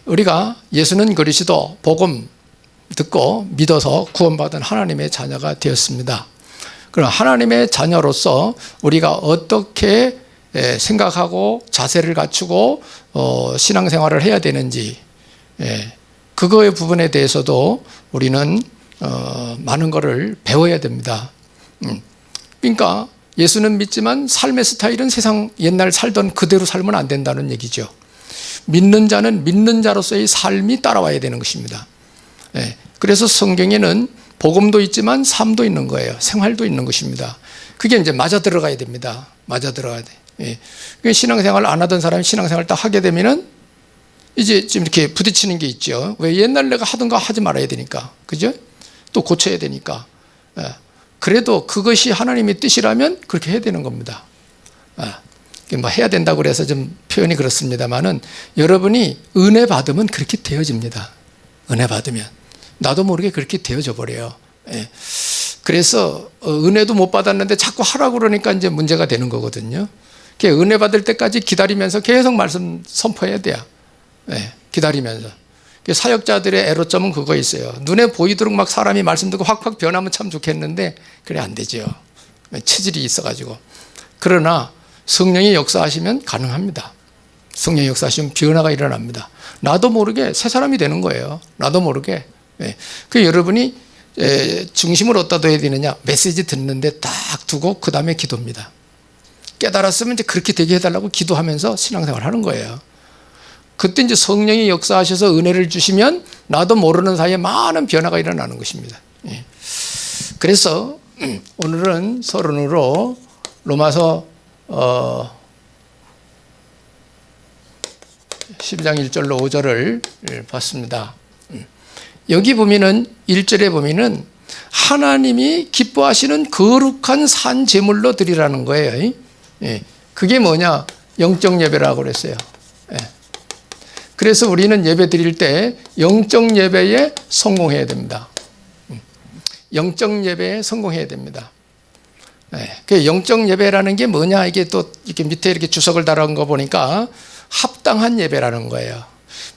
우리가 예수는 그리스도 복음 듣고 믿어서 구원받은 하나님의 자녀가 되었습니다. 그럼 하나님의 자녀로서 우리가 어떻게 생각하고 자세를 갖추고 신앙생활을 해야 되는지, 그거의 부분에 대해서도 우리는 많은 것을 배워야 됩니다. 그러니까 예수는 믿지만 삶의 스타일은 세상 옛날 살던 그대로 살면 안 된다는 얘기죠. 믿는 자는 믿는 자로서의 삶이 따라와야 되는 것입니다. 그래서 성경에는 복음도 있지만 삶도 있는 거예요. 생활도 있는 것입니다. 그게 이제 맞아 들어가야 됩니다. 맞아 들어가야 돼. 신앙생활 안 하던 사람이 신앙생활 딱 하게 되면은 이제 좀 이렇게 부딪히는 게 있죠. 왜 옛날 내가 하던 거 하지 말아야 되니까. 그죠? 또 고쳐야 되니까. 그래도 그것이 하나님의 뜻이라면 그렇게 해야 되는 겁니다. 뭐 해야 된다고 그래서 좀 표현이 그렇습니다만은 여러분이 은혜 받으면 그렇게 되어집니다. 은혜 받으면. 나도 모르게 그렇게 되어져 버려요. 그래서 은혜도 못 받았는데 자꾸 하라고 그러니까 이제 문제가 되는 거거든요. 은혜 받을 때까지 기다리면서 계속 말씀 선포해야 돼요. 기다리면서. 사역자들의 애로점은 그거 있어요. 눈에 보이도록 막 사람이 말씀 듣고 확확 변하면 참 좋겠는데 그래 안 되죠. 체질이 있어가지고. 그러나 성령이 역사하시면 가능합니다. 성령이 역사하시면 변화가 일어납니다. 나도 모르게 새 사람이 되는 거예요. 나도 모르게. 그 여러분이 중심을 어디다 둬야 되느냐? 메시지 듣는데 딱 두고 그 다음에 기도입니다. 깨달았으면 이제 그렇게 되게 해달라고 기도하면서 신앙생활 하는 거예요. 그때 이제 성령이 역사하셔서 은혜를 주시면 나도 모르는 사이에 많은 변화가 일어나는 것입니다. 그래서 오늘은 서론으로 로마서 12장 1절로 5절을 봤습니다. 여기 보면은 1절에 보면은 하나님이 기뻐하시는 거룩한 산 제물로 드리라는 거예요. 그게 뭐냐? 영적 예배라고 그랬어요. 그래서 우리는 예배 드릴 때 영적 예배에 성공해야 됩니다. 영적 예배에 성공해야 됩니다. 그 영적 예배라는 게 뭐냐? 이게 또 이렇게 밑에 이렇게 주석을 달아온 거 보니까 합당한 예배라는 거예요.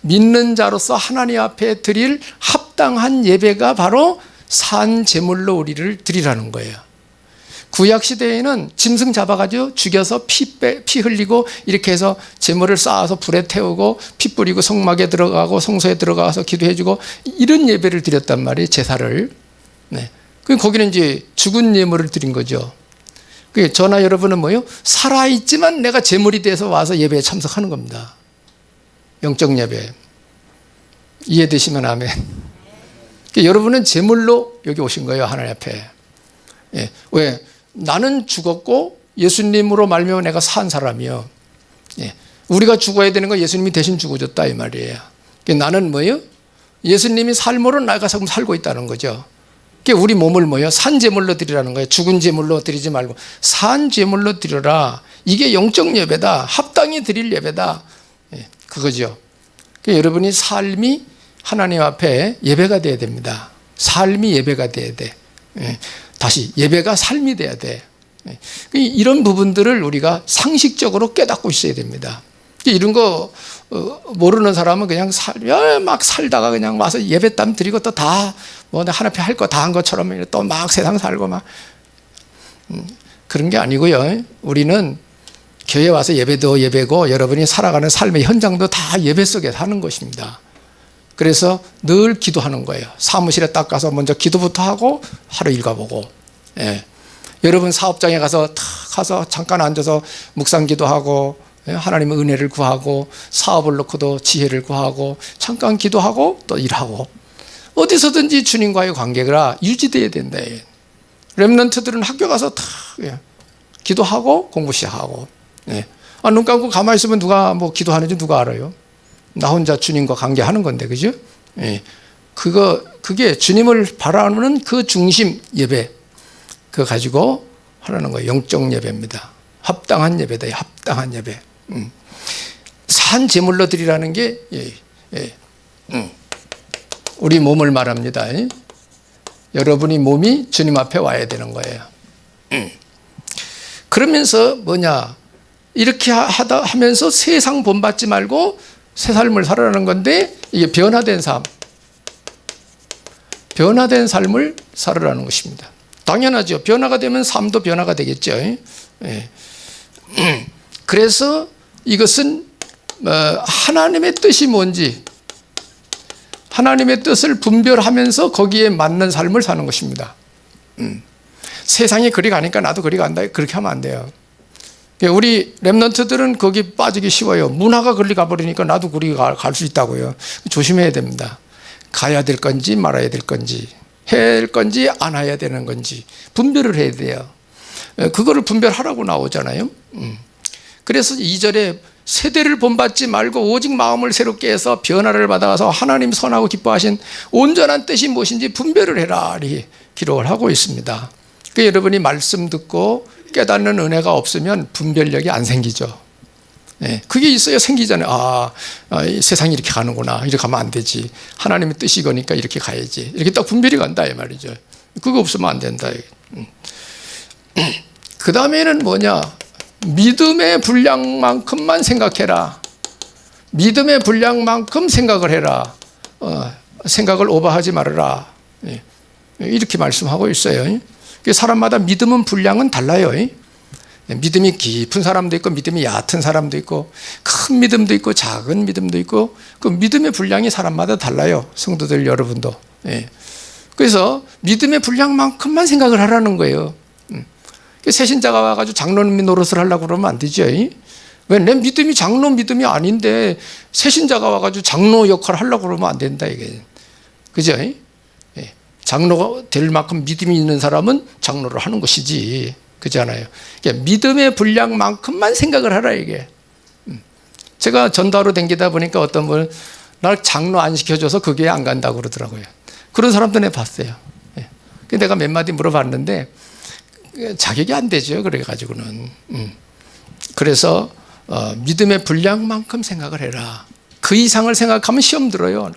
믿는 자로서 하나님 앞에 드릴 합당한 예배가 바로 산 제물로 우리를 드리라는 거예요. 구약 시대에는 짐승 잡아가지고 죽여서 피 흘리고 이렇게 해서 제물을 쌓아서 불에 태우고 피 뿌리고 성막에 들어가고 성소에 들어가서 기도해주고 이런 예배를 드렸단 말이에요. 제사를. 거기는 이제 죽은 예물을 드린 거죠. 저나 여러분은 뭐요? 살아있지만 내가 제물이 돼서 와서 예배에 참석하는 겁니다. 영적 예배. 이해되시면 아멘. 여러분은 제물로 여기 오신 거예요. 하나님 앞에. 왜? 나는 죽었고 예수님으로 말미암아 내가 산 사람이요. 우리가 죽어야 되는 거 예수님이 대신 죽어줬다 이 말이에요. 나는 뭐예요? 예수님이 삶으로 내가 살고 있다는 거죠. 우리 몸을 뭐예요? 산 제물로 드리라는 거예요. 죽은 제물로 드리지 말고 산 제물로 드려라. 이게 영적 예배다. 합당히 드릴 예배다. 그거죠. 여러분이 삶이 하나님 앞에 예배가 돼야 됩니다. 삶이 예배가 돼야 돼. 다시 예배가 삶이 돼야 돼. 이런 부분들을 우리가 상식적으로 깨닫고 있어야 됩니다. 이런 거 모르는 사람은 그냥 막 살다가 그냥 와서 예배땀 드리고 또 다 뭐 하나님 앞에 할 거 다 한 것처럼 또 막 세상 살고 막 그런 게 아니고요. 우리는 교회 와서 예배도 예배고 여러분이 살아가는 삶의 현장도 다 예배 속에 사는 것입니다. 그래서 늘 기도하는 거예요. 사무실에 딱 가서 먼저 기도부터 하고 하루 읽어보고, 여러분 사업장에 가서 탁 가서 잠깐 앉아서 묵상 기도하고 하나님의 은혜를 구하고 사업을 놓고도 지혜를 구하고 잠깐 기도하고 또 일하고 어디서든지 주님과의 관계가 유지되어야 된다. 렘넌트들은 학교 가서 탁 기도하고 공부 시작하고, 눈 감고 가만히 있으면 누가 뭐 기도하는지 누가 알아요? 나 혼자 주님과 관계하는 건데, 그죠? 그게 주님을 바라는 그 중심 예배, 그거 가지고 하라는 거예요. 영적 예배입니다. 합당한 예배다. 합당한 예배. 산 제물로 드리라는 게 우리 몸을 말합니다. 여러분이 몸이 주님 앞에 와야 되는 거예요. 그러면서 뭐냐, 이렇게 하면서 세상 본받지 말고 새 삶을 살아가는 건데 이게 변화된 삶, 변화된 삶을 살아가는 것입니다. 당연하죠. 변화가 되면 삶도 변화가 되겠죠. 예. 그래서 이것은 하나님의 뜻이 뭔지, 하나님의 뜻을 분별하면서 거기에 맞는 삶을 사는 것입니다. 세상이 그리 가니까 나도 그리 간다, 그렇게 하면 안 돼요. 우리 렘넌트들은 거기 빠지기 쉬워요. 문화가 그리 가버리니까 나도 그리 갈 수 있다고요. 조심해야 됩니다. 가야 될 건지 말아야 될 건지, 해야 될 건지 안 해야 되는 건지 분별을 해야 돼요. 그거를 분별하라고 나오잖아요. 그래서 2절에 세대를 본받지 말고 오직 마음을 새롭게 해서 변화를 받아서 하나님 선하고 기뻐하신 온전한 뜻이 무엇인지 분별을 해라, 이렇게 기록을 하고 있습니다. 그 여러분이 말씀 듣고 깨닫는 은혜가 없으면 분별력이 안 생기죠. 네, 그게 있어야 생기잖아요. 세상이 이렇게 가는구나, 이렇게 가면 안 되지, 하나님의 뜻이 이거니까 이렇게 가야지, 이렇게 딱 분별이 간다 이 말이죠. 그거 없으면 안 된다. 그 다음에는 뭐냐, 믿음의 분량만큼만 생각해라. 믿음의 분량만큼 생각을 해라. 생각을 오버하지 말아라. 이렇게 말씀하고 있어요. 사람마다 믿음은 분량은 달라요. 믿음이 깊은 사람도 있고 믿음이 얕은 사람도 있고 큰 믿음도 있고 작은 믿음도 있고 그 믿음의 분량이 사람마다 달라요. 성도들 여러분도. 그래서 믿음의 분량만큼만 생각을 하라는 거예요. 새신자가 와가지고 장로님 노릇을 하려고 그러면 안 되죠. 왜? 내 믿음이 장로 믿음이 아닌데 새신자가 와가지고 장로 역할을 하려고 그러면 안 된다, 이게. 그죠? 장로가 될 만큼 믿음이 있는 사람은 장로를 하는 것이지. 그렇잖아요. 믿음의 분량만큼만 생각을 하라, 이게. 제가 전도하러 다니다 보니까 어떤 분은 날 장로 안 시켜줘서 그 교회 안 간다고 그러더라고요. 그런 사람도 내가 봤어요. 내가 몇 마디 물어봤는데 자격이 안 되죠. 그래가지고는. 그래서 믿음의 분량만큼 생각을 해라. 그 이상을 생각하면 시험 들어요.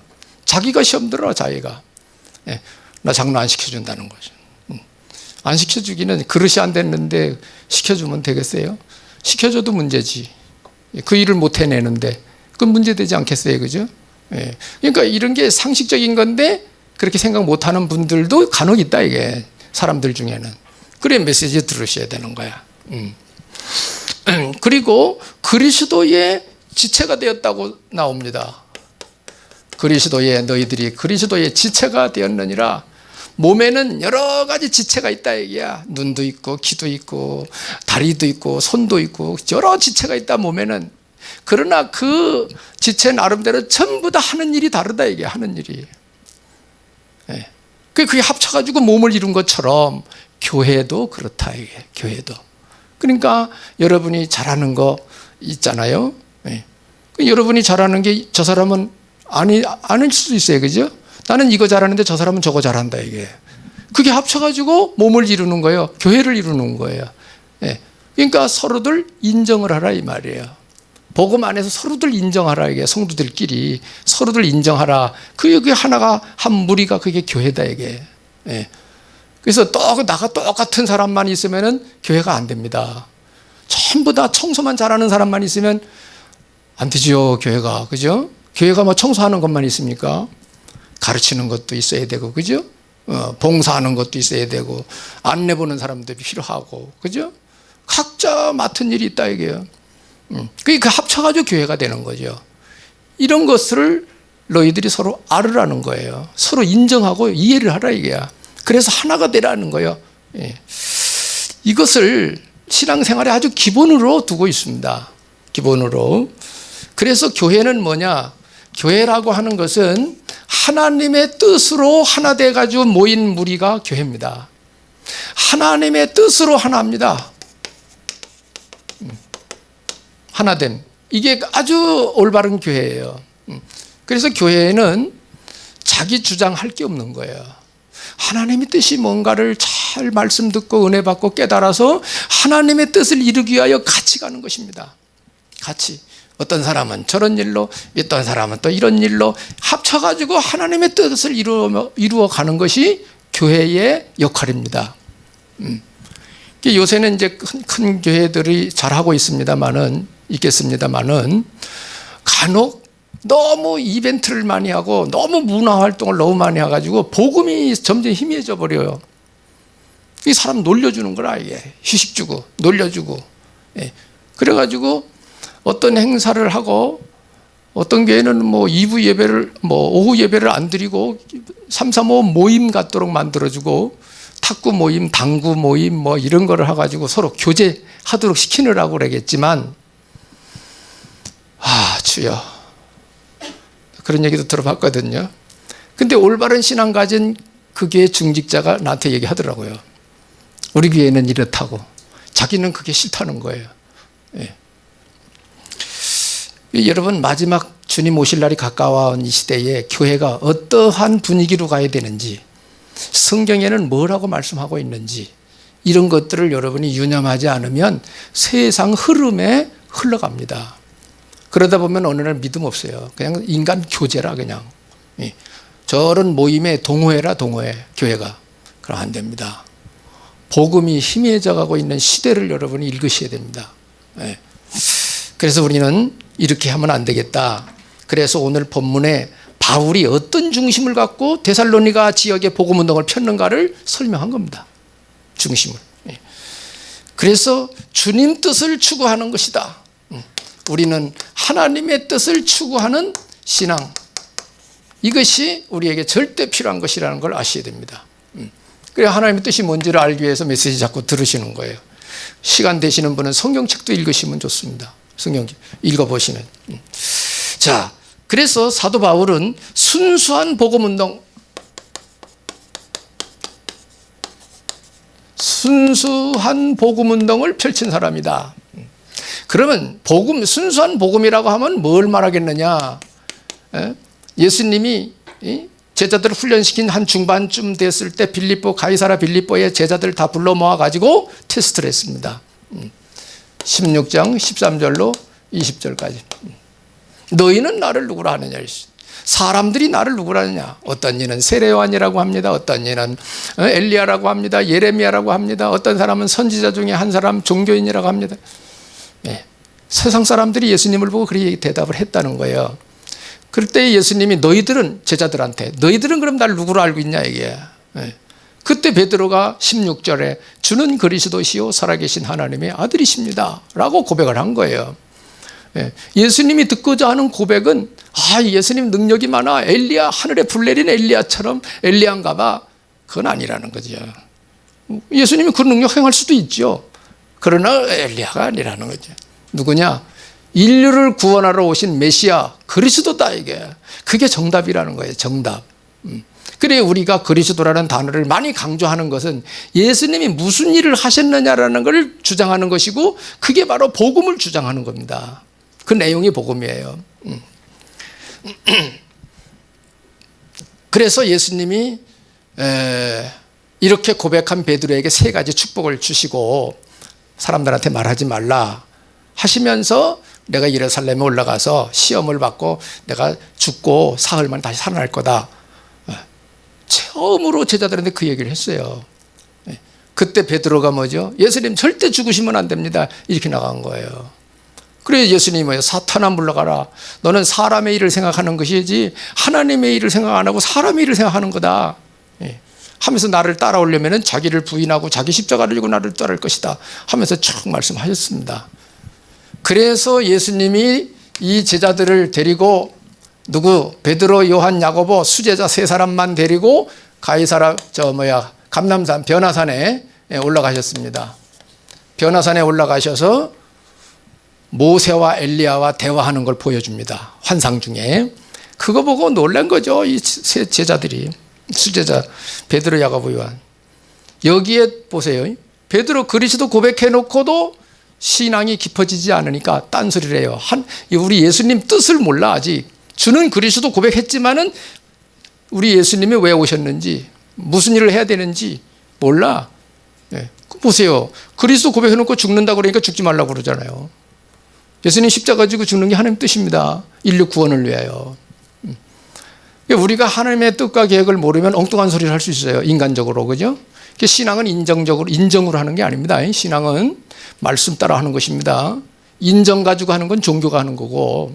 자기가 시험 들어, 자기가. 나 장로 안 시켜준다는 거죠. 안 시켜주기는, 그릇이 안 됐는데 시켜주면 되겠어요? 시켜줘도 문제지. 그 일을 못 해내는데 그건 문제되지 않겠어요? 그죠? 그러니까 이런 게 상식적인 건데 그렇게 생각 못하는 분들도 간혹 있다, 이게. 사람들 중에는. 그래 메시지 들으셔야 되는 거야. 그리고 그리스도의 지체가 되었다고 나옵니다. 그리스도의, 너희들이 그리스도의 지체가 되었느니라. 몸에는 여러 가지 지체가 있다, 얘기야. 눈도 있고 귀도 있고 다리도 있고 손도 있고 여러 지체가 있다, 몸에는. 그러나 그 지체 나름대로 전부 다 하는 일이 다르다, 이게. 하는 일이. 그게 합쳐가지고 몸을 이룬 것처럼 교회도 그렇다, 이게. 교회도. 그러니까 여러분이 잘하는 거 있잖아요. 여러분이 잘하는 게 저 사람은 아닐 수도 있어요. 그죠? 나는 이거 잘하는데 저 사람은 저거 잘한다, 이게. 그게 합쳐가지고 몸을 이루는 거예요. 교회를 이루는 거예요. 그러니까 서로들 인정을 하라, 이 말이에요. 복음 안에서 서로들 인정하라, 이게. 성도들끼리 서로들 인정하라. 그게 하나가, 한 무리가 그게 교회다, 이게. 그래서 나가 똑같은 사람만 있으면은 교회가 안 됩니다. 전부 다 청소만 잘하는 사람만 있으면 안 되죠, 교회가. 그죠? 교회가 뭐 청소하는 것만 있습니까? 가르치는 것도 있어야 되고, 그죠? 봉사하는 것도 있어야 되고, 안내 보는 사람도 필요하고, 그죠? 각자 맡은 일이 있다, 이게요. 그게 합쳐가지고 교회가 되는 거죠. 이런 것을 너희들이 서로 알으라는 거예요. 서로 인정하고 이해를 하라, 이게야. 그래서 하나가 되라는 거예요. 이것을 신앙생활에 아주 기본으로 두고 있습니다. 기본으로. 그래서 교회는 뭐냐? 교회라고 하는 것은 하나님의 뜻으로 하나 돼가지고 모인 무리가 교회입니다. 하나님의 뜻으로 하나입니다. 하나됨. 이게 아주 올바른 교회예요. 그래서 교회는 자기 주장할 게 없는 거예요. 하나님의 뜻이 뭔가를 잘 말씀 듣고 은혜 받고 깨달아서 하나님의 뜻을 이루기 위하여 같이 가는 것입니다. 같이. 어떤 사람은 저런 일로, 어떤 사람은 또 이런 일로 합쳐가지고 하나님의 뜻을 이루어 가는 것이 교회의 역할입니다. 요새는 이제 큰 교회들이 잘하고 있습니다만은 간혹 너무 이벤트를 많이 하고 너무 문화 활동을 너무 많이 해가지고 복음이 점점 희미해져 버려요. 이 사람 놀려주는 거라, 이게. 휴식 주고 놀려주고. 예. 그래가지고 어떤 행사를 하고 어떤 교회는 뭐 2부 예배를 뭐 오후 예배를 안 드리고 335 모임 갖도록 만들어주고 탁구 모임, 당구 모임 뭐 이런 거를 해가지고 서로 교제하도록 시키느라고 그러겠지만, 주여, 그런 얘기도 들어봤거든요. 근데 올바른 신앙 가진 그 교회 중직자가 나한테 얘기하더라고요. 우리 교회는 이렇다고. 자기는 그게 싫다는 거예요. 예. 여러분, 마지막 주님 오실 날이 가까워온 이 시대에 교회가 어떠한 분위기로 가야 되는지, 성경에는 뭐라고 말씀하고 있는지, 이런 것들을 여러분이 유념하지 않으면 세상 흐름에 흘러갑니다. 그러다 보면 어느 날 믿음 없어요. 그냥 인간 교제라, 그냥. 저런 모임에 동호회라, 동호회, 교회가. 그럼 안 됩니다. 복음이 희미해져 가고 있는 시대를 여러분이 읽으셔야 됩니다. 그래서 우리는 이렇게 하면 안 되겠다. 그래서 오늘 본문에 바울이 어떤 중심을 갖고 데살로니가 지역에 복음운동을 폈는가를 설명한 겁니다. 중심을. 그래서 주님 뜻을 추구하는 것이다. 우리는 하나님의 뜻을 추구하는 신앙, 이것이 우리에게 절대 필요한 것이라는 걸 아셔야 됩니다. 그래야 하나님의 뜻이 뭔지를 알기 위해서 메시지 자꾸 들으시는 거예요. 시간 되시는 분은 성경책도 읽으시면 좋습니다. 성경책 읽어보시면. 자, 그래서 사도 바울은 순수한 복음운동을 펼친 사람이다. 그러면 순수한 복음이라고 하면 뭘 말하겠느냐? 예수님이 제자들을 훈련시킨 한 중반쯤 됐을 때 가이사라 빌립보의 제자들을 다 불러 모아가지고 테스트를 했습니다. 16장 13절로 20절까지. 너희는 나를 누구라 하느냐? 사람들이 나를 누구라 하느냐? 어떤 이는 세례요한이라고 합니다. 어떤 이는 엘리야라고 합니다. 예레미야라고 합니다. 어떤 사람은 선지자 중에 한 사람 종교인이라고 합니다. 세상 사람들이 예수님을 보고 그렇게 대답을 했다는 거예요. 그럴 때 예수님이 제자들한테 너희들은 그럼 날 누구로 알고 있냐, 이게. 그때 베드로가 16절에 주는 그리스도시요 살아계신 하나님의 아들이십니다 라고 고백을 한 거예요. 예수님이 듣고자 하는 고백은 예수님 능력이 많아, 엘리야, 하늘에 불 내린 엘리야처럼 엘리야인가 봐. 그건 아니라는 거죠. 예수님이 그 능력 행할 수도 있죠. 그러나 엘리야가 아니라는 거죠. 누구냐? 인류를 구원하러 오신 메시아 그리스도다, 이게. 그게 정답이라는 거예요. 정답. 그래, 우리가 그리스도라는 단어를 많이 강조하는 것은 예수님이 무슨 일을 하셨느냐라는 걸 주장하는 것이고, 그게 바로 복음을 주장하는 겁니다. 그 내용이 복음이에요. 그래서 예수님이 이렇게 고백한 베드로에게 3가지 축복을 주시고, 사람들한테 말하지 말라 하시면서 내가 예루살렘에 올라가서 시험을 받고 내가 죽고 사흘 만에 다시 살아날 거다. 처음으로 제자들한테 그 얘기를 했어요. 그때 베드로가 뭐죠? 예수님 절대 죽으시면 안 됩니다. 이렇게 나간 거예요. 그래서 예수님이 뭐예요? 사탄아 물러가라. 너는 사람의 일을 생각하는 것이지 하나님의 일을 생각 안 하고 사람의 일을 생각하는 거다. 하면서 나를 따라오려면 자기를 부인하고 자기 십자가를 지고 나를 따를 것이다 하면서 쭉 말씀하셨습니다. 그래서 예수님이 이 제자들을 데리고 베드로, 요한, 야고보 수제자 3사람만 데리고 가이사라 감람산 변화산에 올라가셨습니다. 변화산에 올라가셔서 모세와 엘리야와 대화하는 걸 보여줍니다. 환상 중에. 그거 보고 놀란 거죠, 이 세 제자들이. 수제자 베드로, 야고보, 요한. 여기에 보세요. 베드로 그리스도 고백해놓고도 신앙이 깊어지지 않으니까 딴소리를 해요. 우리 예수님 뜻을 몰라. 아직 주는 그리스도 고백했지만은 우리 예수님이 왜 오셨는지, 무슨 일을 해야 되는지 몰라. 보세요. 그리스도 고백해놓고 죽는다고 그러니까 죽지 말라고 그러잖아요. 예수님 십자가 지고 죽는 게 하나님 뜻입니다. 인류 구원을 위하여. 우리가 하나님의 뜻과 계획을 모르면 엉뚱한 소리를 할 수 있어요. 인간적으로. 그죠? 신앙은 인정으로 하는 게 아닙니다. 신앙은 말씀 따라 하는 것입니다. 인정 가지고 하는 건 종교가 하는 거고.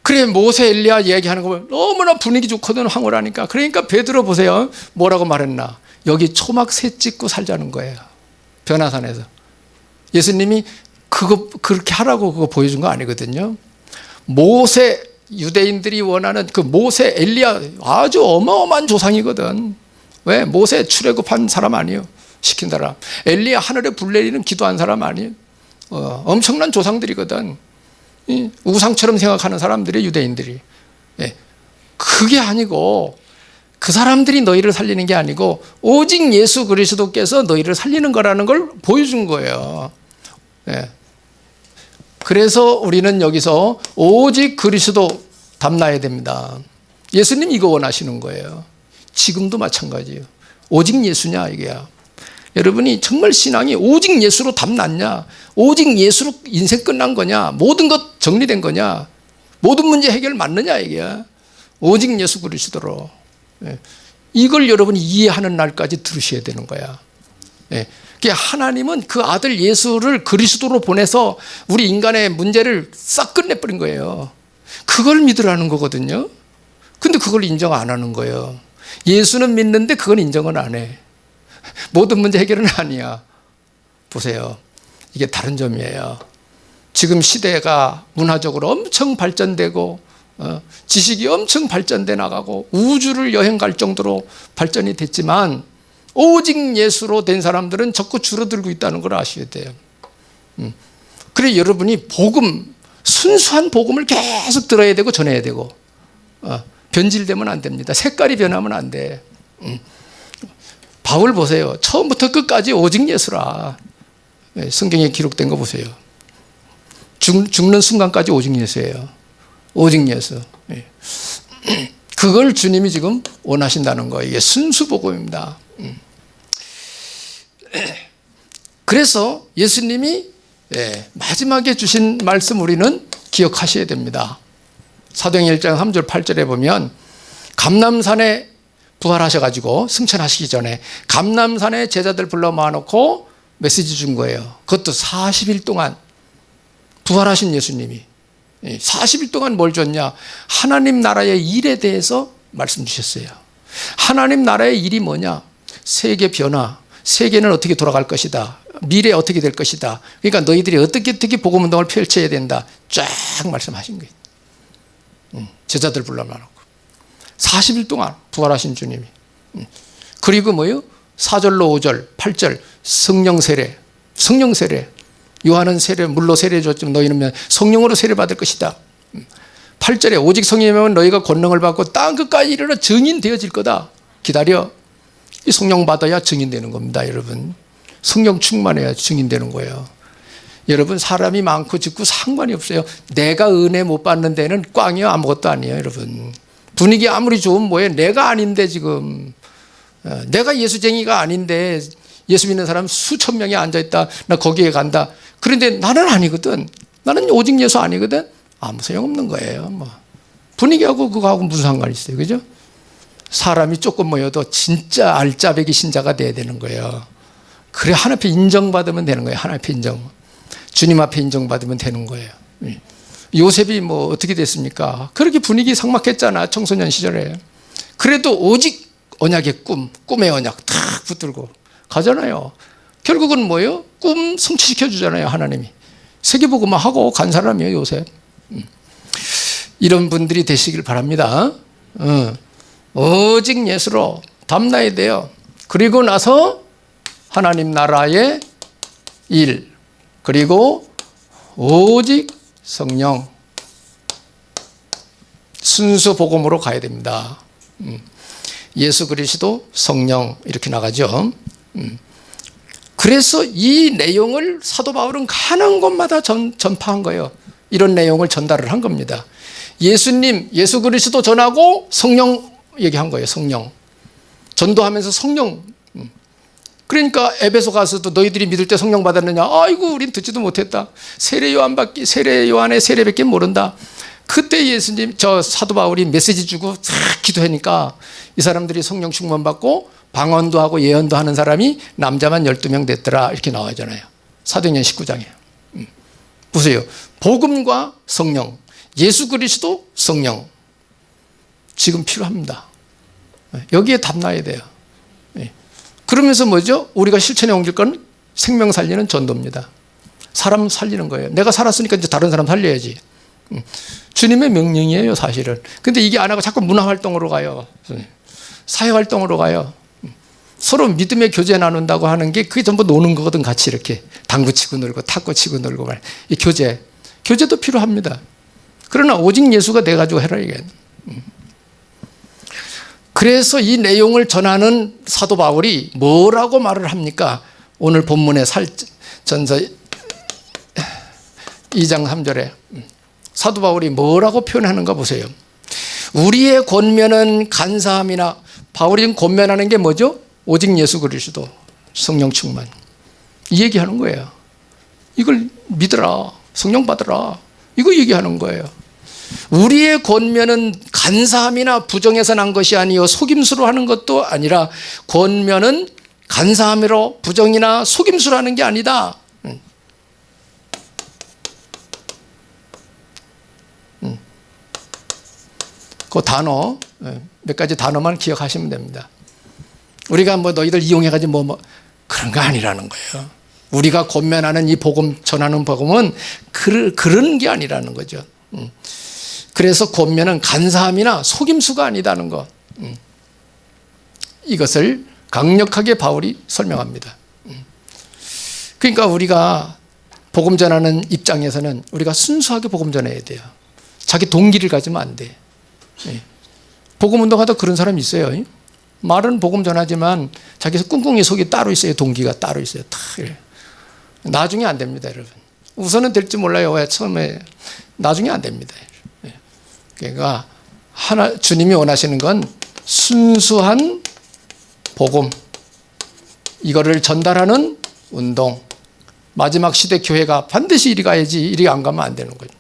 그래 모세 엘리야 얘기하는 거 보면 너무나 분위기 좋거든 황홀하니까. 그러니까 베드로 보세요. 뭐라고 말했나. 여기 초막 새 찍고 살자는 거예요. 변화산에서. 예수님이 그거 그렇게 하라고 그거 보여준 거 아니거든요. 모세 유대인들이 원하는 그 모세 엘리야 아주 어마어마한 조상이거든. 왜? 모세 출애굽한 사람 아니에요. 시킨 사람. 엘리야 하늘에 불 내리는 기도한 사람 아니에요. 엄청난 조상들이거든. 우상처럼 생각하는 사람들이 유대인들이. 예. 그게 아니고 그 사람들이 너희를 살리는 게 아니고 오직 예수 그리스도께서 너희를 살리는 거라는 걸 보여준 거예요. 예. 그래서 우리는 여기서 오직 그리스도 담나야 됩니다. 예수님 이거 원하시는 거예요. 지금도 마찬가지예요. 오직 예수냐 이게야. 여러분이 정말 신앙이 오직 예수로 담났냐, 오직 예수로 인생 끝난 거냐, 모든 것 정리된 거냐, 모든 문제 해결 맞느냐 이게야. 오직 예수 그리스도로. 이걸 여러분이 이해하는 날까지 들으셔야 되는 거야. 하나님은 그 아들 예수를 그리스도로 보내서 우리 인간의 문제를 싹 끝내버린 거예요. 그걸 믿으라는 거거든요. 근데 그걸 인정 안 하는 거예요. 예수는 믿는데 그건 인정은 안 해. 모든 문제 해결은 아니야. 보세요. 이게 다른 점이에요. 지금 시대가 문화적으로 엄청 발전되고 지식이 엄청 발전돼 나가고 우주를 여행 갈 정도로 발전이 됐지만 오직 예수로 된 사람들은 자꾸 줄어들고 있다는 걸 아셔야 돼요. 그래 여러분이 복음, 순수한 복음을 계속 들어야 되고 전해야 되고 변질되면 안 됩니다. 색깔이 변하면 안 돼. 바울 보세요. 처음부터 끝까지 오직 예수라. 성경에 기록된 거 보세요. 죽는 순간까지 오직 예수예요. 오직 예수. 그걸 주님이 지금 원하신다는 거예요. 이게 순수 복음입니다. 그래서 예수님이 마지막에 주신 말씀 우리는 기억하셔야 됩니다. 사도행전 1장 3절 8절에 보면 감람산에 부활하셔가지고 승천하시기 전에 감람산에 제자들 불러 모아놓고 메시지 준 거예요. 그것도 40일 동안 부활하신 예수님이 40일 동안 뭘 줬냐? 하나님 나라의 일에 대해서 말씀 주셨어요. 하나님 나라의 일이 뭐냐? 세계 변화, 세계는 어떻게 돌아갈 것이다. 미래 어떻게 될 것이다. 그러니까 너희들이 어떻게 복음운동을 펼쳐야 된다. 쫙 말씀하신 거예요. 제자들 불러 모아놓고 40일 동안 부활하신 주님이. 그리고 뭐요? 4절로 5절, 8절 성령 세례. 성령 세례. 요한은 세례, 물로 세례 줬지만 너희는 성령으로 세례 받을 것이다. 8절에 오직 성령이면 너희가 권능을 받고 땅 끝까지 이르러 증인 되어질 거다. 기다려. 이 성령 받아야 증인되는 겁니다, 여러분. 성령 충만해야 증인되는 거예요. 여러분 사람이 많고 적고 상관이 없어요. 내가 은혜 못 받는 데는 꽝이요 아무것도 아니에요, 여러분. 분위기 아무리 좋으면 뭐예요? 내가 아닌데 지금. 내가 예수쟁이가 아닌데 예수 믿는 사람 수천 명이 앉아있다. 나 거기에 간다. 그런데 나는 아니거든. 나는 오직 예수 아니거든. 아무 소용없는 거예요. 뭐. 분위기하고 그거하고 무슨 상관이 있어요. 그죠? 사람이 조금 모여도 진짜 알짜배기 신자가 돼야 되는 거예요. 그래 하나님 앞에 인정받으면 되는 거예요. 하나님 앞에 인정. 주님 앞에 인정받으면 되는 거예요. 요셉이 뭐 어떻게 됐습니까? 그렇게 분위기 삭막했잖아. 청소년 시절에. 그래도 오직 언약의 꿈의 언약 탁 붙들고 가잖아요. 결국은 뭐예요? 꿈 성취시켜 주잖아요. 하나님이. 세계복음만 하고 간 사람이에요. 요셉. 이런 분들이 되시길 바랍니다. 오직 예수로 담나야 돼요. 그리고 나서 하나님 나라의 일, 그리고 오직 성령, 순수 복음으로 가야 됩니다. 예수 그리스도, 성령 이렇게 나가죠. 그래서 이 내용을 사도 바울은 가는 곳마다 전파한 거예요. 이런 내용을 전달을 한 겁니다. 예수님, 예수 그리스도 전하고 성령 얘기한 거예요. 성령. 전도하면서 성령. 그러니까 에베소 가서도 너희들이 믿을 때 성령 받았느냐? 아이고 우린 듣지도 못했다. 세례 요한의 세례밖에 모른다. 그때 예수님 사도 바울이 메시지 주고 싹 기도하니까 이 사람들이 성령 충만 받고 방언도 하고 예언도 하는 사람이 남자만 12명 됐더라. 이렇게 나와잖아요. 사도행전 19장에. 보세요. 복음과 성령. 예수 그리스도, 성령 지금 필요합니다. 여기에 답나야 돼요. 그러면서 뭐죠? 우리가 실천에 옮길 건 생명 살리는 전도입니다. 사람 살리는 거예요. 내가 살았으니까 이제 다른 사람 살려야지. 주님의 명령이에요, 사실은. 근데 이게 안 하고 자꾸 문화활동으로 가요. 사회활동으로 가요. 서로 믿음의 교제 나눈다고 하는 게 그게 전부 노는 거거든. 같이 이렇게 당구 치고 놀고 탁구 치고 놀고 말. 이 교제도 필요합니다. 그러나 오직 예수가 돼 가지고 해라 이게. 그래서 이 내용을 전하는 사도 바울이 뭐라고 말을 합니까? 오늘 본문의 전서 2장 3절에 사도 바울이 뭐라고 표현하는가 보세요. 우리의 권면은 간사함이나, 바울이 권면하는 게 뭐죠? 오직 예수 그리스도, 성령 충만. 이 얘기하는 거예요. 이걸 믿으라, 성령 받으라, 이거 얘기하는 거예요. 우리의 권면은 간사함이나 부정해서 난 것이 아니요 속임수로 하는 것도 아니라, 권면은 간사함으로 부정이나 속임수로 하는 게 아니다. 그 단어 몇 가지 단어만 기억하시면 됩니다. 우리가 뭐 너희들 이용해가지고 뭐 그런 거 아니라는 거예요. 우리가 권면하는 이 복음, 전하는 복음은 그런 게 아니라는 거죠. 그래서 권면은 간사함이나 속임수가 아니다는 거. 이것을 강력하게 바울이 설명합니다. 그러니까 우리가 복음 전하는 입장에서는 우리가 순수하게 복음 전해야 돼요. 자기 동기를 가지면 안 돼. 복음 운동하다 그런 사람이 있어요. 말은 복음 전하지만 자기 꿍꿍이 속이 따로 있어요. 동기가 따로 있어요. 다 이래. 나중에 안 됩니다, 여러분. 우선은 될지 몰라요. 왜 처음에 나중에 안 됩니다. 그러니까 주님이 원하시는 건 순수한 복음, 이거를 전달하는 운동. 마지막 시대 교회가 반드시 이리 가야지, 이리 안 가면 안 되는 거예요.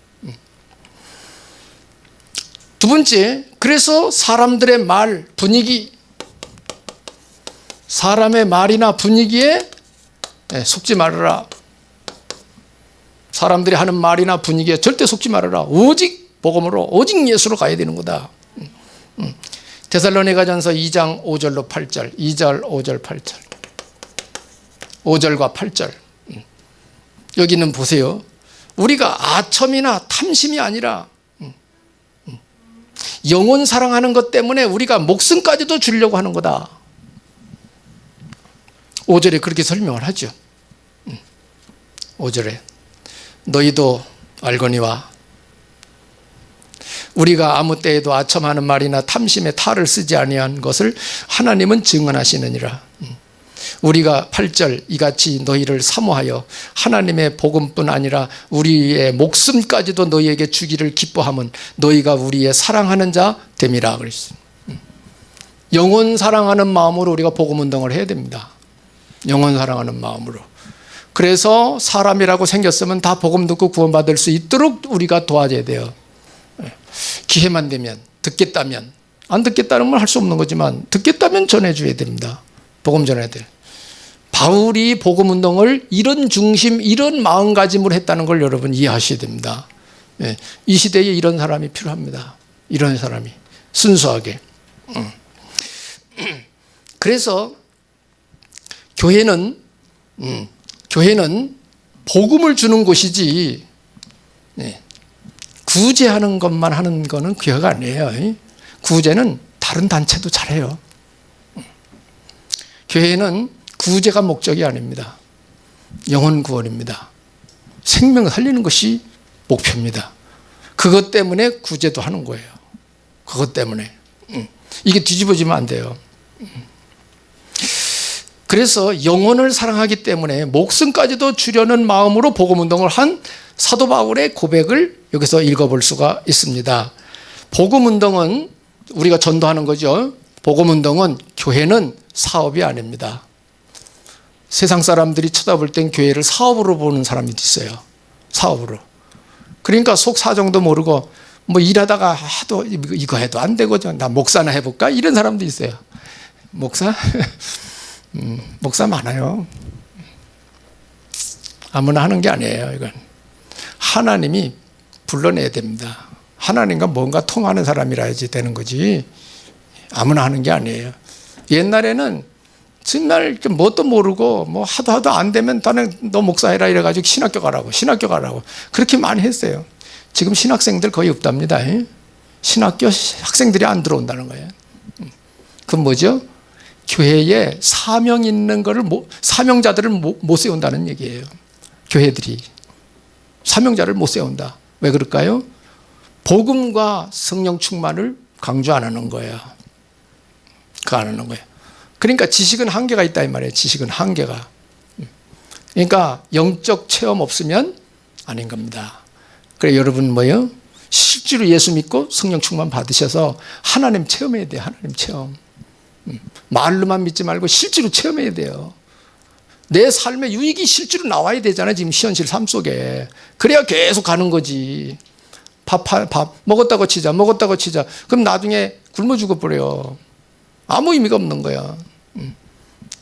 두 번째, 그래서 사람들의 말, 분위기, 사람의 말이나 분위기에 속지 말아라. 사람들이 하는 말이나 분위기에 절대 속지 말아라. 오직 복음으로, 오직 예수로 가야 되는 거다. 데살로니가전서 2장 5절로 8절, 2절, 5절, 8절, 5절과 8절. 여기는 보세요. 우리가 아첨이나 탐심이 아니라 영혼 사랑하는 것 때문에 우리가 목숨까지도 주려고 하는 거다. 5절에 그렇게 설명을 하죠. 5절에 너희도 알거니와 우리가 아무 때에도 아첨하는 말이나 탐심에 탈을 쓰지 아니한 것을 하나님은 증언하시느니라. 우리가 8절 이같이 너희를 사모하여 하나님의 복음뿐 아니라 우리의 목숨까지도 너희에게 주기를 기뻐함은 너희가 우리의 사랑하는 자 됨이라 그랬습니다. 영혼 사랑하는 마음으로 우리가 복음 운동을 해야 됩니다. 영혼 사랑하는 마음으로. 그래서 사람이라고 생겼으면 다 복음 듣고 구원받을 수 있도록 우리가 도와줘야 돼요. 기회만 되면, 듣겠다면, 안 듣겠다는 말 할 수 없는 거지만 듣겠다면 전해줘야 됩니다. 복음 전해야 돼요. 바울이 복음 운동을 이런 중심, 이런 마음가짐으로 했다는 걸 여러분 이해하셔야 됩니다. 이 시대에 이런 사람이 필요합니다. 이런 사람이 순수하게. 그래서 교회는 복음을 주는 곳이지 구제하는 것만 하는 거는 교회가 아니에요. 구제는 다른 단체도 잘해요. 교회는 구제가 목적이 아닙니다. 영혼 구원입니다. 생명 살리는 것이 목표입니다. 그것 때문에 구제도 하는 거예요. 그것 때문에. 이게 뒤집어지면 안 돼요. 그래서 영혼을 사랑하기 때문에 목숨까지도 주려는 마음으로 복음운동을 한 사도 바울의 고백을 여기서 읽어볼 수가 있습니다. 복음운동은 우리가 전도하는 거죠. 복음운동은, 교회는 사업이 아닙니다. 세상 사람들이 쳐다볼 땐 교회를 사업으로 보는 사람이 있어요. 사업으로. 그러니까 속 사정도 모르고 뭐 일하다가 하도 이거 해도 안 되고 나 목사나 해볼까? 이런 사람도 있어요. 목사? 목사 많아요. 아무나 하는 게 아니에요. 이건 하나님이 불러내야 됩니다. 하나님과 뭔가 통하는 사람이라야지 되는 거지. 아무나 하는 게 아니에요. 옛날에는 정말 뭣도 모르고 뭐 하도 안 되면 나는 너 목사해라 이래가지고 신학교 가라고 그렇게 많이 했어요. 지금 신학생들 거의 없답니다. 신학교 학생들이 안 들어온다는 거예요. 그건 뭐죠? 교회에 사명 있는 거를 사명자들을 못 세운다는 얘기예요. 교회들이 사명자를 못 세운다. 왜 그럴까요? 복음과 성령 충만을 강조 안 하는 거예요. 그거 안 하는 거예요. 그러니까 지식은 한계가 있다 이 말이에요. 지식은 한계가. 그러니까 영적 체험 없으면 아닌 겁니다. 그래 여러분 뭐예요? 실제로 예수 믿고 성령 충만 받으셔서 하나님 체험해야 돼요. 하나님 체험. 말로만 믿지 말고 실제로 체험해야 돼요. 내 삶의 유익이 실제로 나와야 되잖아요. 지금 현실 삶 속에. 그래야 계속 가는 거지. 밥 먹었다고 치자. 그럼 나중에 굶어 죽어버려요. 아무 의미가 없는 거야.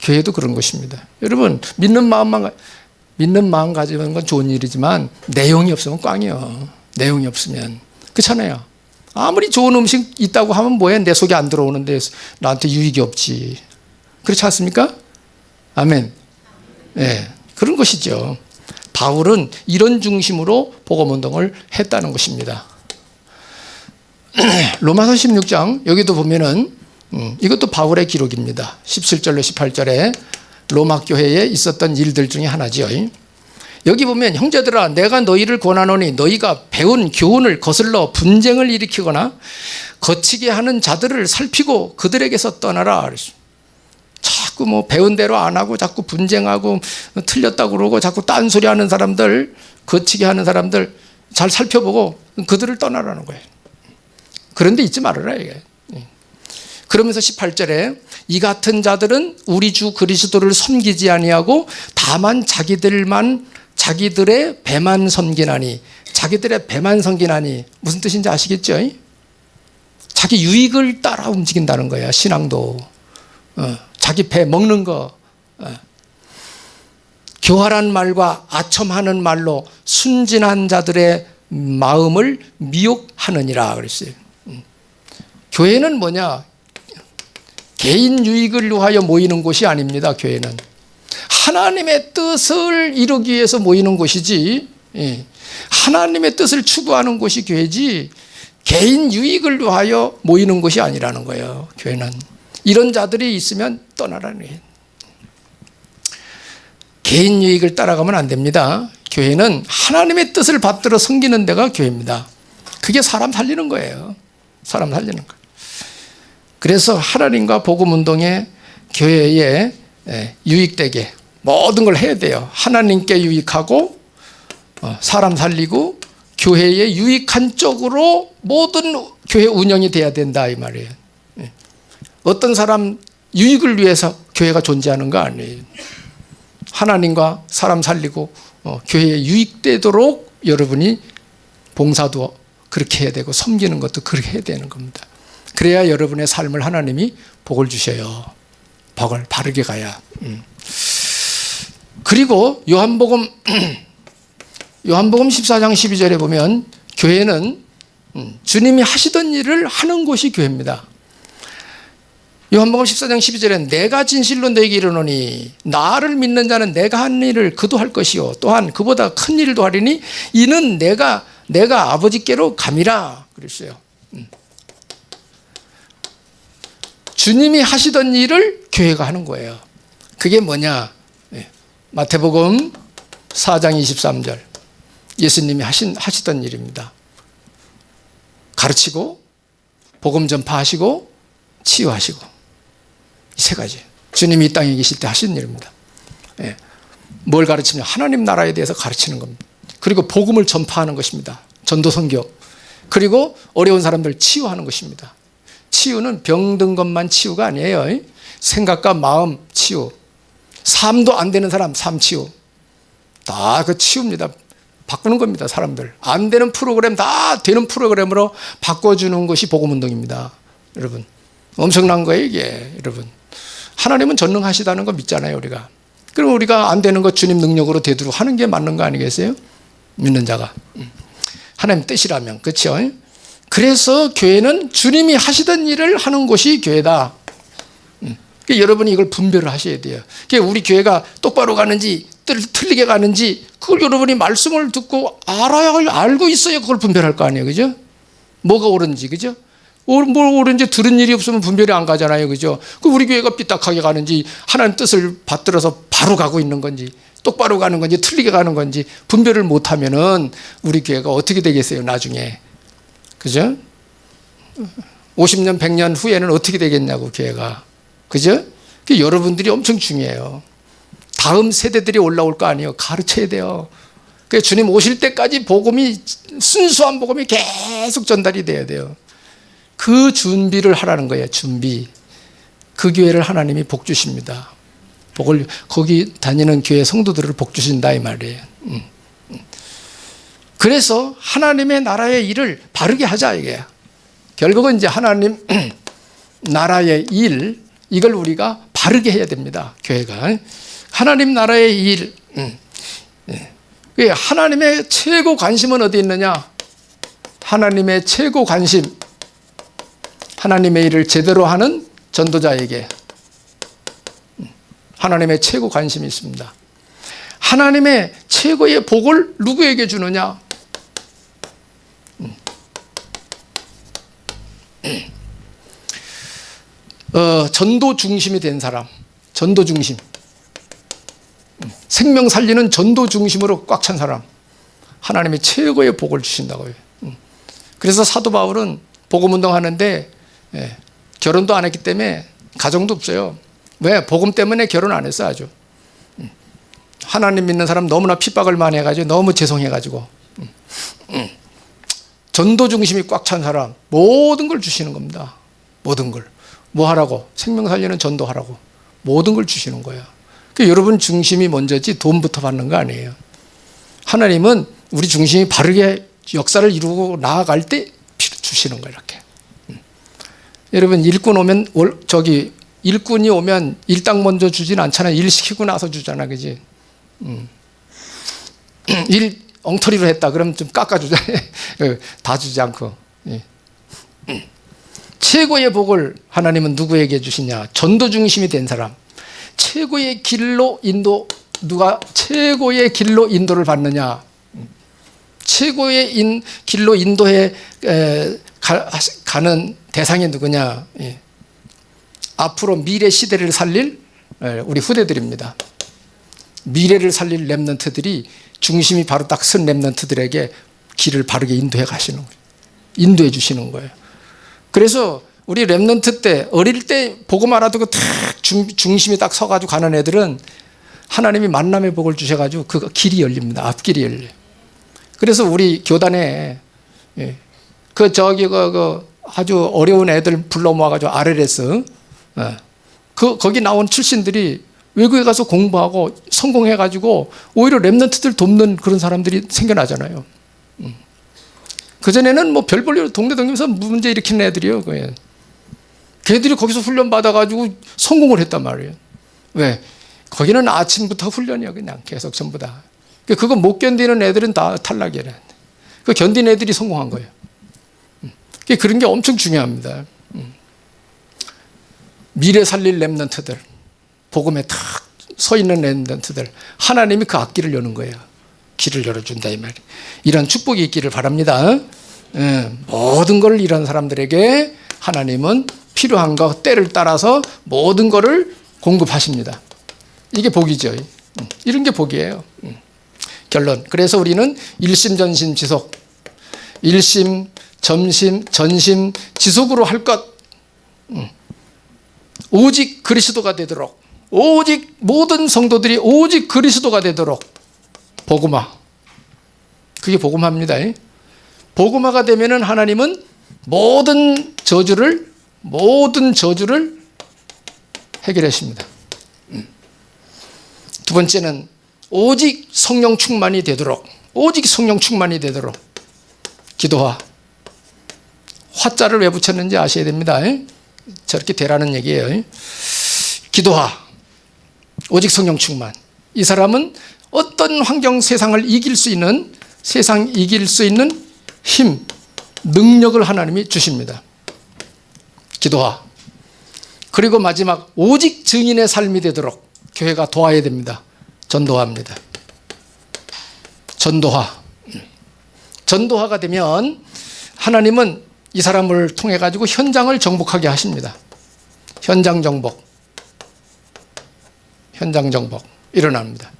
교회도 그런 것입니다. 여러분 믿는 마음 가지는 건 좋은 일이지만 내용이 없으면 꽝이요. 내용이 없으면. 그렇잖아요. 아무리 좋은 음식 있다고 하면 뭐해? 내 속에 안 들어오는데 나한테 유익이 없지. 그렇지 않습니까? 아멘. 네, 그런 것이죠. 바울은 이런 중심으로 복음운동을 했다는 것입니다. 로마서 16장 여기도 보면은 이것도 바울의 기록입니다. 17절로 18절에 로마 교회에 있었던 일들 중에 하나지요. 여기 보면 형제들아 내가 너희를 권하노니 너희가 배운 교훈을 거슬러 분쟁을 일으키거나 거치게 하는 자들을 살피고 그들에게서 떠나라. 자꾸 뭐 배운 대로 안 하고 자꾸 분쟁하고 틀렸다고 그러고 자꾸 딴소리 하는 사람들, 거치게 하는 사람들 잘 살펴보고 그들을 떠나라는 거예요. 그런데 잊지 말아라 이게. 그러면서 18절에 이 같은 자들은 우리 주 그리스도를 섬기지 아니하고 다만 자기들의 배만 섬기나니. 자기들의 배만 섬기나니 무슨 뜻인지 아시겠죠? 자기 유익을 따라 움직인다는 거야. 신앙도 자기 배 먹는 거. 교활한 말과 아첨하는 말로 순진한 자들의 마음을 미혹하느니라 그랬어요. 교회는 뭐냐? 개인 유익을 위하여 모이는 곳이 아닙니다. 교회는 하나님의 뜻을 이루기 위해서 모이는 곳이지, 하나님의 뜻을 추구하는 곳이 교회지 개인 유익을 위하여 모이는 곳이 아니라는 거예요. 교회는 이런 자들이 있으면 떠나라는 거예요. 개인 유익을 따라가면 안 됩니다. 교회는 하나님의 뜻을 받들어 섬기는 데가 교회입니다. 그게 사람 살리는 거예요. 사람 살리는 거. 그래서 하나님과 복음운동에 교회에 유익되게 모든 걸 해야 돼요. 하나님께 유익하고 사람 살리고 교회에 유익한 쪽으로 모든 교회 운영이 돼야 된다 이 말이에요. 어떤 사람 유익을 위해서 교회가 존재하는 거 아니에요. 하나님과 사람 살리고 교회에 유익되도록 여러분이 봉사도 그렇게 해야 되고 섬기는 것도 그렇게 해야 되는 겁니다. 그래야 여러분의 삶을 하나님이 복을 주셔요. 복을 바르게 가야. 그리고 요한복음 14장 12절에 보면 교회는 주님이 하시던 일을 하는 곳이 교회입니다. 요한복음 14장 12절에 내가 진실로 너에게 이르노니 나를 믿는 자는 내가 한 일을 그도 할 것이요 또한 그보다 큰 일도 하리니 이는 내가 아버지께로 감이라 그랬어요. 주님이 하시던 일을 교회가 하는 거예요. 그게 뭐냐? 마태복음 4장 23절 예수님이 하시던 일입니다. 가르치고 복음 전파하시고 치유하시고 이 세 가지 주님이 이 땅에 계실 때 하시는 일입니다. 뭘 가르치냐? 하나님 나라에 대해서 가르치는 겁니다. 그리고 복음을 전파하는 것입니다. 전도 선교. 그리고 어려운 사람들 치유하는 것입니다. 치유는 병든 것만 치유가 아니에요. 생각과 마음 치유. 삶도 안 되는 사람 삶 치유. 다 그 치유입니다. 바꾸는 겁니다. 사람들. 안 되는 프로그램 다 되는 프로그램으로 바꿔주는 것이 복음운동입니다. 여러분 엄청난 거예요 이게. 여러분 하나님은 전능하시다는 거 믿잖아요 우리가. 그럼 우리가 안 되는 거 주님 능력으로 되도록 하는 게 맞는 거 아니겠어요? 믿는 자가. 하나님 뜻이라면. 그렇죠? 그래서 교회는 주님이 하시던 일을 하는 곳이 교회다. 그러니까 여러분이 이걸 분별을 하셔야 돼요. 그러니까 우리 교회가 똑바로 가는지 틀리게 가는지 그걸 여러분이 말씀을 듣고 알고 있어야 그걸 분별할 거 아니에요. 그죠? 뭐가 옳은지, 그죠? 뭘 옳은지 들은 일이 없으면 분별이 안 가잖아요. 그죠? 그 우리 교회가 삐딱하게 가는지 하나님 뜻을 받들어서 바로 가고 있는 건지 똑바로 가는 건지 틀리게 가는 건지 분별을 못하면은 우리 교회가 어떻게 되겠어요, 나중에. 그죠? 50년, 100년 후에는 어떻게 되겠냐고, 교회가. 그죠? 그게 여러분들이 엄청 중요해요. 다음 세대들이 올라올 거 아니에요. 가르쳐야 돼요. 그 주님 오실 때까지 복음이, 순수한 복음이 계속 전달이 돼야 돼요. 그 준비를 하라는 거예요. 준비. 그 교회를 하나님이 복 주십니다. 복을, 거기 다니는 교회 성도들을 복 주신다 이 말이에요. 그래서 하나님의 나라의 일을 바르게 하자 이게. 결국은 이제 하나님 나라의 일, 이걸 우리가 바르게 해야 됩니다. 교회가. 하나님 나라의 일. 하나님의 최고 관심은 어디 있느냐? 하나님의 최고 관심. 하나님의 일을 제대로 하는 전도자에게 하나님의 최고 관심이 있습니다. 하나님의 최고의 복을 누구에게 주느냐? 전도 중심이 된 사람, 전도 중심, 생명 살리는 전도 중심으로 꽉 찬 사람, 하나님의 최고의 복을 주신다고요. 그래서 사도 바울은 복음 운동하는데 결혼도 안 했기 때문에 가정도 없어요. 왜? 복음 때문에 결혼 안 했어. 아주 하나님 믿는 사람 너무나 핍박을 많이 해가지고 너무 죄송해가지고 전도 중심이 꽉 찬 사람, 모든 걸 주시는 겁니다. 모든 걸. 뭐 하라고? 생명 살리는 전도하라고. 모든 걸 주시는 거예요. 그러니까 여러분 중심이 먼저지 돈부터 받는 거 아니에요. 하나님은 우리 중심이 바르게 역사를 이루고 나아갈 때 주시는 거예요. 이렇게. 여러분 일꾼 오면 일꾼이 오면 일당 먼저 주진 않잖아요. 일 시키고 나서 주잖아, 그지? 일 엉터리로 했다 그러면 좀 깎아주잖아요. 다 주지 않고. 최고의 복을 하나님은 누구에게 주시냐? 전도 중심이 된 사람. 최고의 길로 인도, 누가 최고의 길로 인도를 받느냐? 최고의 길로 인도해 가는 대상이 누구냐? 앞으로 미래 시대를 살릴 우리 후대들입니다. 미래를 살릴 렘넌트들이 중심이 바로 딱 선 렘넌트들에게 길을 바르게 인도해 가시는 거예요. 인도해 주시는 거예요. 그래서 우리 렘넌트 때 어릴 때 복음 알아두고 탁 중심이 딱 서가지고 가는 애들은 하나님이 만남의 복을 주셔가지고 그 길이 열립니다. 앞길이 열려요. 그래서 우리 교단에 그 아주 어려운 애들 불러 모아가지고 RLS 거기 나온 출신들이 외국에 가서 공부하고 성공해가지고 오히려 렘넌트들 돕는 그런 사람들이 생겨나잖아요. 그전에는 뭐 별 볼일 동네 다니면서 문제 일으키는 애들이에요. 걔들이 거기서 훈련 받아가지고 성공을 했단 말이에요. 왜? 거기는 아침부터 훈련이야. 그냥 계속 전부 다. 그거 못 견디는 애들은 다 탈락이래. 그 견딘 애들이 성공한 거예요. 그런 게 엄청 중요합니다. 미래 살릴 렘넌트들, 복음에 탁 서 있는 렘넌트들, 하나님이 그 앞길을 여는 거예요. 길을 열어준다 이 말이에요. 이런 축복이 있기를 바랍니다. 모든 걸 이런 사람들에게 하나님은 필요한 거 때를 따라서 모든 거를 공급하십니다. 이게 복이죠. 이런 게 복이에요. 결론. 그래서 우리는 일심 전심 지속, 일심 전심 지속으로 할 것, 오직 그리스도가 되도록, 오직 모든 성도들이 오직 그리스도가 되도록 복음화. 그게 복음화입니다. 복음화가 되면은 하나님은 모든 저주를 해결하십니다. 두 번째는 오직 성령 충만이 되도록, 오직 성령 충만이 되도록 기도화. 화자를 왜 붙였는지 아셔야 됩니다. 저렇게 되라는 얘기예요. 기도화. 오직 성령 충만. 이 사람은 어떤 환경 세상을 이길 수 있는, 세상 이길 수 있는 힘, 능력을 하나님이 주십니다. 기도하. 그리고 마지막 오직 증인의 삶이 되도록 교회가 도와야 됩니다. 전도합니다. 전도화가 되면 하나님은 이 사람을 통해 가지고 현장을 정복하게 하십니다. 현장 정복 일어납니다.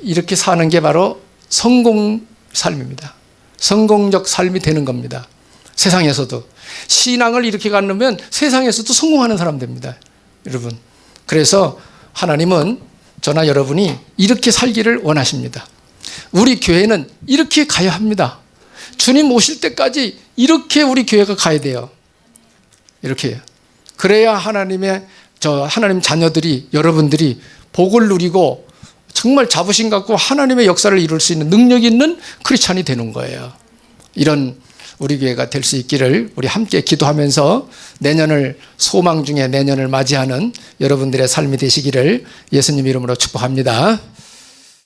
이렇게 사는 게 바로 성공 삶입니다. 성공적 삶이 되는 겁니다. 세상에서도 신앙을 이렇게 갖으면 세상에서도 성공하는 사람 됩니다. 여러분, 그래서 하나님은 저나 여러분이 이렇게 살기를 원하십니다. 우리 교회는 이렇게 가야 합니다. 주님 오실 때까지 이렇게 우리 교회가 가야 돼요. 이렇게. 그래야 하나님 자녀들이, 여러분들이 복을 누리고 정말 자부심 갖고 하나님의 역사를 이룰 수 있는 능력 있는 크리스찬이 되는 거예요. 이런 우리 교회가 될 수 있기를 우리 함께 기도하면서 소망 중에 내년을 맞이하는 여러분들의 삶이 되시기를 예수님 이름으로 축복합니다.